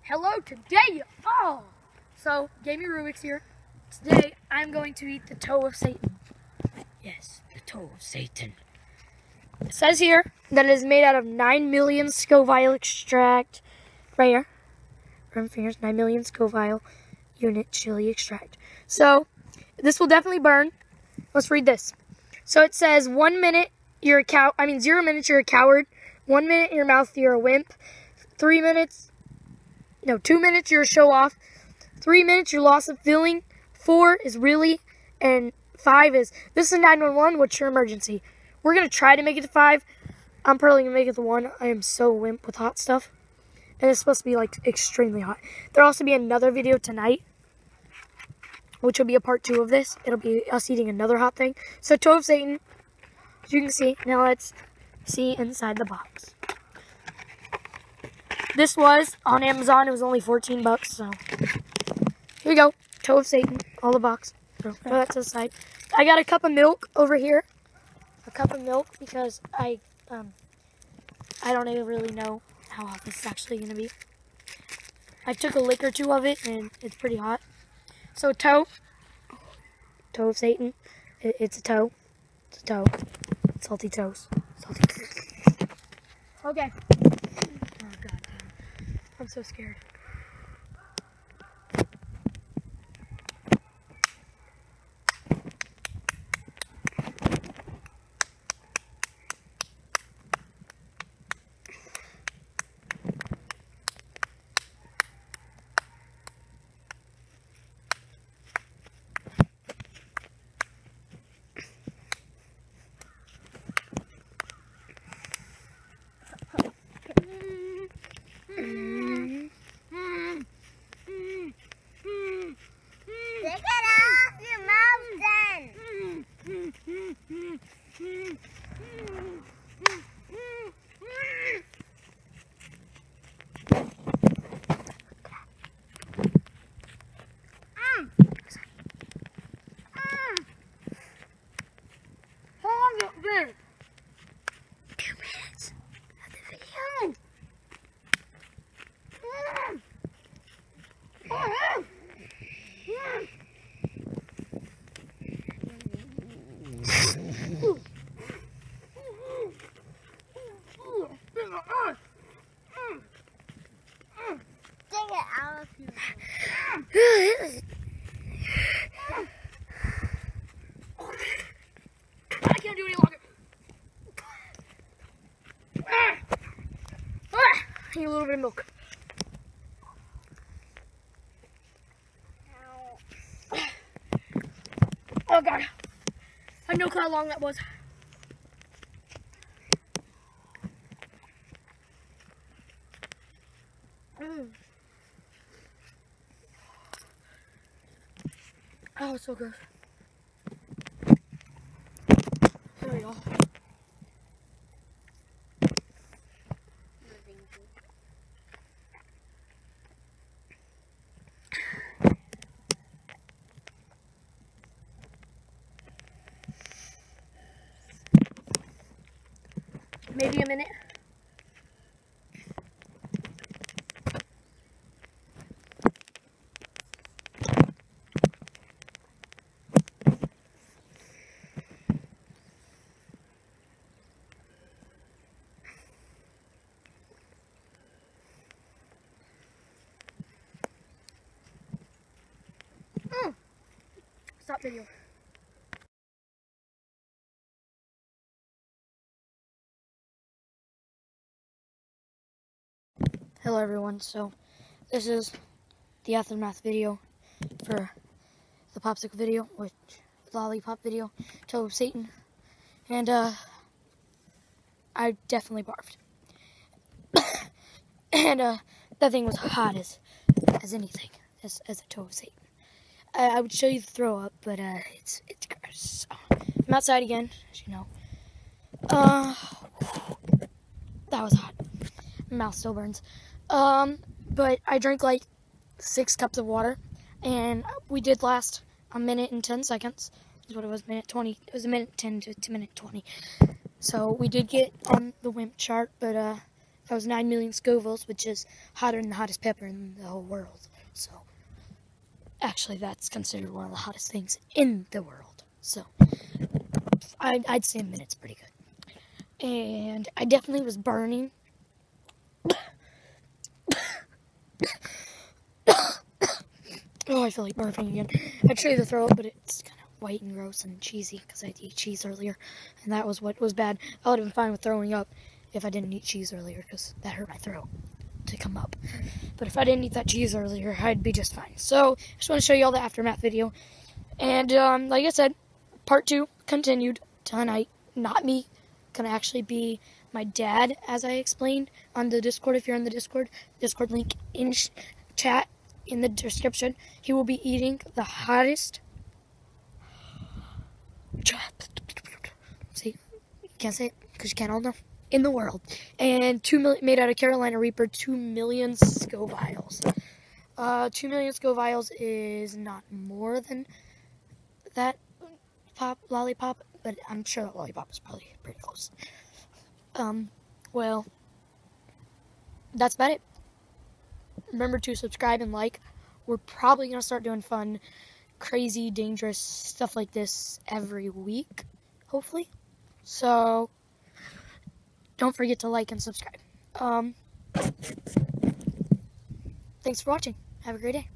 Hello today, all. So, Gamey Rubik's here. Today, I'm going to eat the toe of Satan. Yes, the toe of Satan. It says here that it is made out of 9 million Scoville extract. Right here. From fingers, 9 million Scoville unit chili extract. So, this will definitely burn. Let's read this. So it says 1 minute you're a cow. 0 minutes you're a coward. 1 minute in your mouth you're a wimp. 2 minutes you're a show off. 3 minutes you're loss of feeling. 4 is really, and 5 is this is 911. What's your emergency? We're gonna try to make it to 5. I'm probably gonna make it to 1. I am so wimp with hot stuff, and it's supposed to be like extremely hot. There'll also be another video tonight, which will be a part 2 of this. It'll be us eating another hot thing. So, toe of Satan, as you can see. Now let's see inside the box. This was on Amazon. It was only 14 bucks. So, here we go. Toe of Satan. All the box. Throw that to the side. I got a cup of milk over here. A cup of milk because I don't even really know how hot this is actually going to be. I took a lick or 2 of it, and it's pretty hot. So, toe of Satan. It's a toe. It's a toe. Salty toes. Salty toes. Okay. Oh, God. I'm so scared. Take it off your mouth then. How long has it been? 2 minutes of the video. Take it out of your mouth. I can't do it any longer. I need a little bit of milk. Oh, God. I have no clue how long that was. Oh, it's so good. There we go. Maybe a minute. Stop video. Hello everyone, so this is the aftermath video for the popsicle video, which lollipop video, toe of Satan, and I definitely barfed. And that thing was hot as anything, as a toe of Satan. I would show you the throw up, but it's gross. So, I'm outside again, as you know. That was hot. My mouth still burns. But I drank like 6 cups of water, and we did last a minute and 10 seconds. Is what it was, minute 20. It was a minute 10 to minute 20. So we did get on the wimp chart, but That was 9 million Scovilles, which is hotter than the hottest pepper in the whole world. So, actually, that's considered one of the hottest things in the world. So, I'd say a minute's pretty good. And I definitely was burning. Oh, I feel like barfing again. I'd show you the throat, but it's kind of white and gross and cheesy because I ate cheese earlier, and that was what was bad. I would have been fine with throwing up if I didn't eat cheese earlier because that hurt my throat to come up. But if I didn't eat that cheese earlier, I'd be just fine. So, I just want to show you all the aftermath video. And, like I said, part 2 continued tonight. Not me. Gonna actually be my dad, as I explained on the Discord. If you're in the Discord link in chat in the description. He will be eating the hottest. See, you can't say it because you can't all know. In the world, and 2 million made out of Carolina Reaper. 2 million Scovilles. 2 million Scovilles is not more than that lollipop, but I'm sure that lollipop is probably pretty close. Well, that's about it. Remember to subscribe and like. We're probably going to start doing fun, crazy, dangerous stuff like this every week, hopefully. So, don't forget to like and subscribe. Thanks for watching. Have a great day.